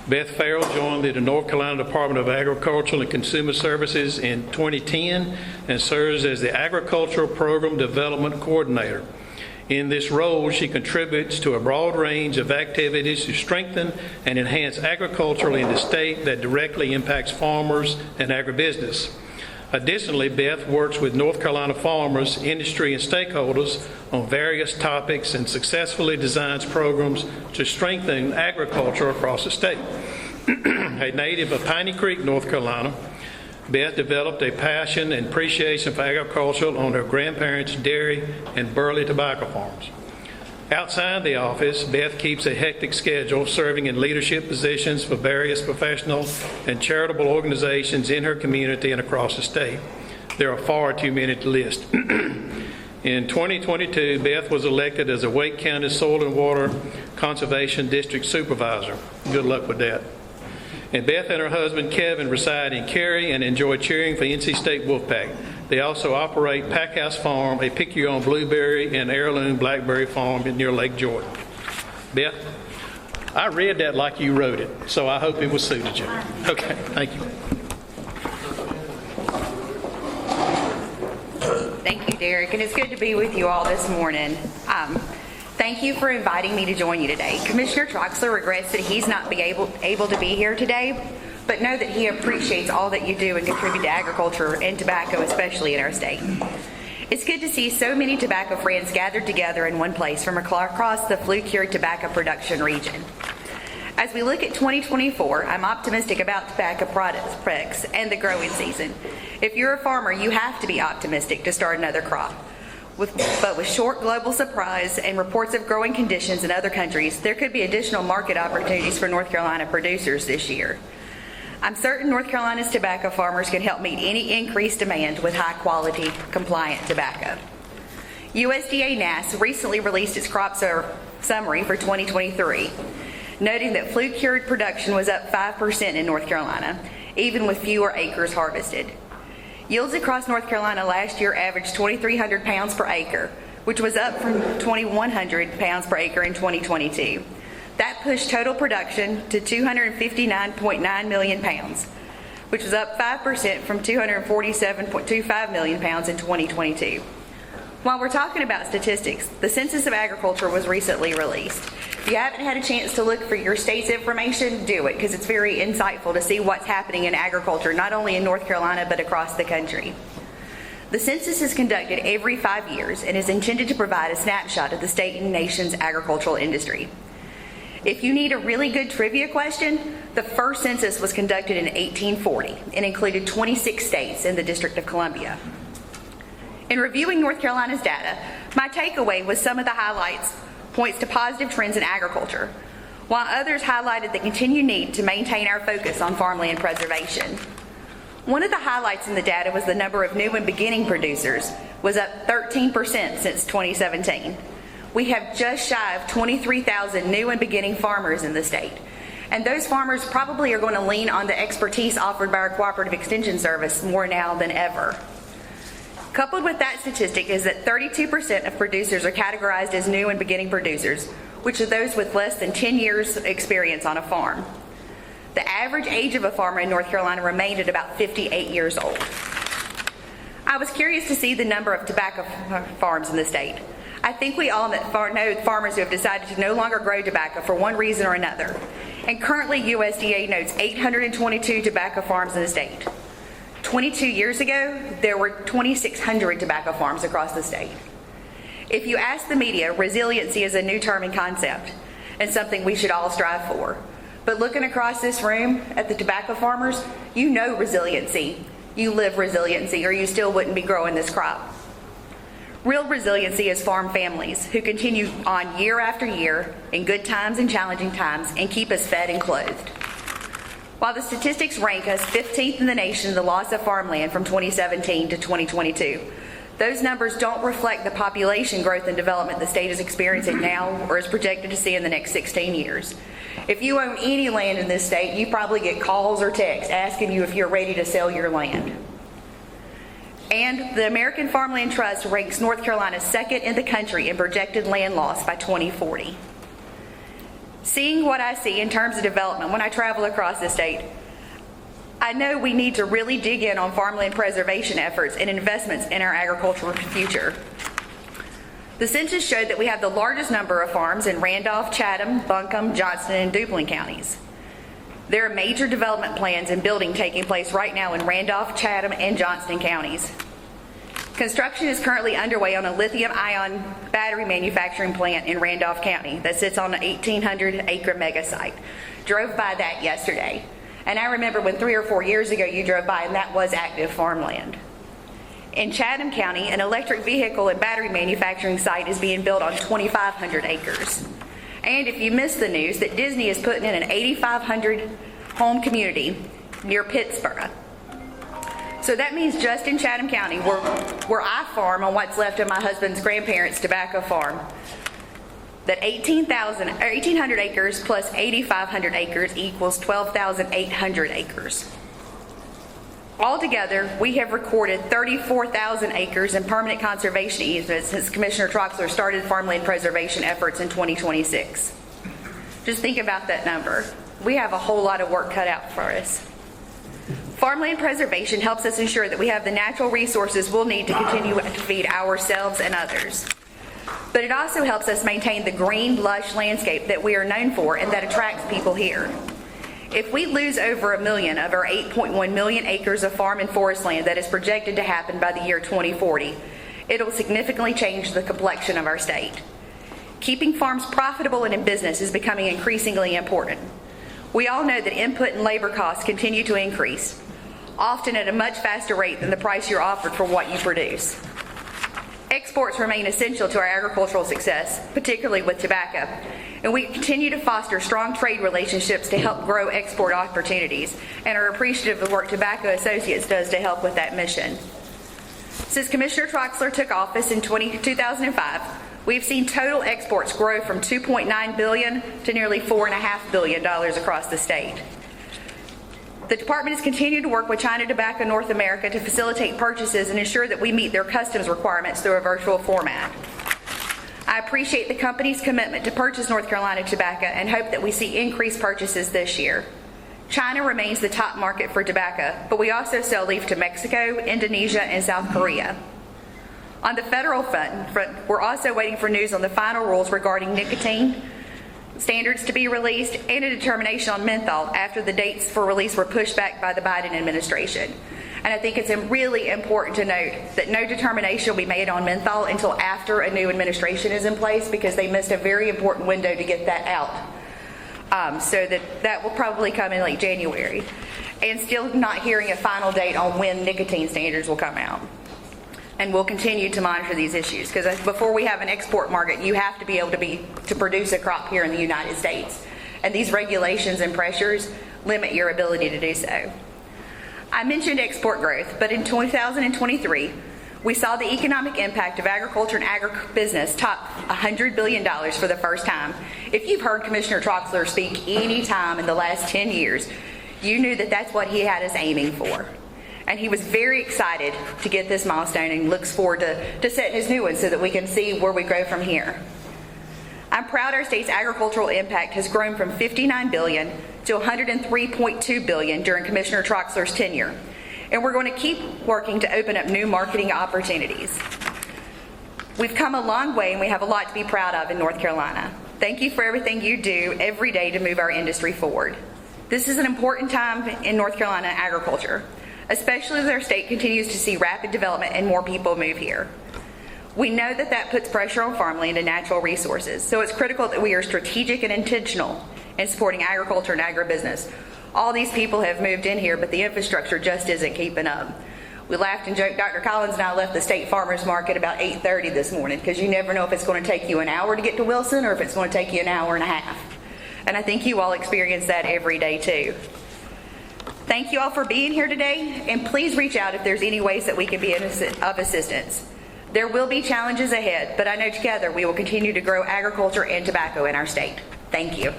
Beth Farrell joined the North Carolina Department of Agricultural and Consumer Services in 2010 and serves as the Agricultural Program Development Coordinator. In this role, she contributes to a broad range of activities to strengthen and enhance agriculture in the state that directly impacts farmers and agribusiness. Additionally, Beth works with North Carolina farmers, industry, and stakeholders on various topics and successfully designs programs to strengthen agriculture across the state. A native of Piney Creek, North Carolina, Beth developed a passion and appreciation for agriculture on her grandparents' dairy and Burley tobacco farms. Outside the office, Beth keeps a hectic schedule, serving in leadership positions for various professional and charitable organizations in her community and across the state. There are far too many to list. In 2022, Beth was elected as a Wake County Soil and Water Conservation District Supervisor. Good luck with that. And Beth and her husband Kevin reside in Cary and enjoy cheering for NC State Wolfpack. They also operate Packhouse Farm, a pick-your-own blueberry and heirloom blackberry farm near Lake Jordan. Beth, I read that like you wrote it, so I hope it was suited you. Okay, thank you. Thank you, Derek, and it's good to be with you all this morning. Thank you for inviting me to join you today. Commissioner Troxler regrets that he's not able to be here today, but know that he appreciates all that you do and contribute to agriculture and tobacco, especially in our state. It's good to see so many tobacco friends gathered together in one place from across the flue-cured tobacco production region. As we look at 2024, I'm optimistic about tobacco products and the growing season. If you're a farmer, you have to be optimistic to start another crop. But with short global supplies and reports of growing conditions in other countries, there could be additional market opportunities for North Carolina producers this year. I'm certain North Carolina's tobacco farmers can help meet any increased demand with high-quality, compliant tobacco. USDA NASS recently released its crop summary for 2023, noting that flue-cured production was up 5% in North Carolina, even with fewer acres harvested. Yields across North Carolina last year averaged 2,300 pounds per acre, which was up from 2,100 pounds per acre in 2022. That pushed total production to 259.9 million pounds, which was up 5% from 247.25 million pounds in 2022. While we're talking about statistics, the Census of Agriculture was recently released. If you haven't had a chance to look for your state's information, do it, because it's very insightful to see what's happening in agriculture, not only in North Carolina, but across the country. The census is conducted every 5 years and is intended to provide a snapshot of the state and nation's agricultural industry. If you need a really good trivia question, the first census was conducted in 1840 and included 26 states and the District of Columbia. In reviewing North Carolina's data, my takeaway was some of the highlights points to positive trends in agriculture, while others highlighted the continued need to maintain our focus on farmland preservation. One of the highlights in the data was the number of new and beginning producers was up 13% since 2017. We have just shy of 23,000 new and beginning farmers in the state, and those farmers probably are going to lean on the expertise offered by our Cooperative Extension Service more now than ever. Coupled with that statistic is that 32% of producers are categorized as new and beginning producers, which are those with less than 10 years experience on a farm. The average age of a farmer in North Carolina remained at about 58 years old. I was curious to see the number of tobacco farms in the state. I think we all know farmers who have decided to no longer grow tobacco for one reason or another. And currently USDA notes 822 tobacco farms in the state. 22 years ago, there were 2,600 tobacco farms across the state. If you ask the media, resiliency is a new term and concept and something we should all strive for. But looking across this room at the tobacco farmers, you know resiliency. You live resiliency, or you still wouldn't be growing this crop. Real resiliency is farm families who continue on year after year in good times and challenging times and keep us fed and clothed. While the statistics rank us 15th in the nation in the loss of farmland from 2017 to 2022, those numbers don't reflect the population growth and development the state is experiencing now or is projected to see in the next 16 years. If you own any land in this state, you probably get calls or texts asking you if you're ready to sell your land. And the American Farmland Trust ranks North Carolina second in the country in projected land loss by 2040. Seeing what I see in terms of development when I travel across the state, I know we need to really dig in on farmland preservation efforts and investments in our agricultural future. The census showed that we have the largest number of farms in Randolph, Chatham, Buncombe, Johnston, and Duplin counties. There are major development plans and building taking place right now in Randolph, Chatham, and Johnston counties. Construction is currently underway on a lithium-ion battery manufacturing plant in Randolph County that sits on an 1,800-acre mega site. Drove by that yesterday. And I remember when 3 or 4 years ago you drove by and that was active farmland. In Chatham County, an electric vehicle and battery manufacturing site is being built on 2,500 acres. And if you missed the news, that Disney is putting in an 8,500 home community near Pittsburgh. So that means just in Chatham County, where I farm on what's left of my husband's grandparents' tobacco farm, that 1,800 acres plus 8,500 acres equals 12,800 acres. Altogether, we have recorded 34,000 acres in permanent conservation easements since Commissioner Troxler started farmland preservation efforts in 2026. Just think about that number. We have a whole lot of work cut out for us. Farmland preservation helps us ensure that we have the natural resources we'll need to continue to feed ourselves and others. But it also helps us maintain the green, lush landscape that we are known for and that attracts people here. If we lose over 1 million of our 8.1 million acres of farm and forest land that is projected to happen by the year 2040, it'll significantly change the complexion of our state. Keeping farms profitable and in business is becoming increasingly important. We all know that input and labor costs continue to increase, often at a much faster rate than the price you're offered for what you produce. Exports remain essential to our agricultural success, particularly with tobacco, and we continue to foster strong trade relationships to help grow export opportunities and are appreciative of the work Tobacco Associates does to help with that mission. Since Commissioner Troxler took office in 2005, we've seen total exports grow from $2.9 billion to nearly $4.5 billion across the state. The department has continued to work with China Tobacco North America to facilitate purchases and ensure that we meet their customs requirements through a virtual format. I appreciate the company's commitment to purchase North Carolina tobacco and hope that we see increased purchases this year. China remains the top market for tobacco, but we also sell leaf to Mexico, Indonesia, and South Korea. On the federal front, we're also waiting for news on the final rules regarding nicotine standards to be released and a determination on menthol after the dates for release were pushed back by the Biden administration. And I think it's really important to note that no determination will be made on menthol until after a new administration is in place, because they missed a very important window to get that out. So that will probably come in late January. And still not hearing a final date on when nicotine standards will come out. And we'll continue to monitor these issues, because before we have an export market, you have to be able to produce a crop here in the United States. And these regulations and pressures limit your ability to do so. I mentioned export growth, but in 2023, we saw the economic impact of agriculture and agribusiness top $100 billion for the first time. If you've heard Commissioner Troxler speak any time in the last 10 years, you knew that that's what he had us aiming for. And he was very excited to get this milestone and looks forward to setting his new one so that we can see where we grow from here. I'm proud our state's agricultural impact has grown from $59 billion to $103.2 billion during Commissioner Troxler's tenure. And we're going to keep working to open up new marketing opportunities. We've come a long way and we have a lot to be proud of in North Carolina. Thank you for everything you do every day to move our industry forward. This is an important time in North Carolina agriculture, especially as our state continues to see rapid development and more people move here. We know that that puts pressure on farmland and natural resources, so it's critical that we are strategic and intentional in supporting agriculture and agribusiness. All these people have moved in here, but the infrastructure just isn't keeping up. We laughed and joked. Dr. Collins and I left the State Farmers Market about 8:30 this morning, because you never know if it's going to take you an hour to get to Wilson or if it's going to take you an hour and a half. And I think you all experience that every day too. Thank you all for being here today, and please reach out if there's any ways that we can be of assistance. There will be challenges ahead, but I know together we will continue to grow agriculture and tobacco in our state. Thank you.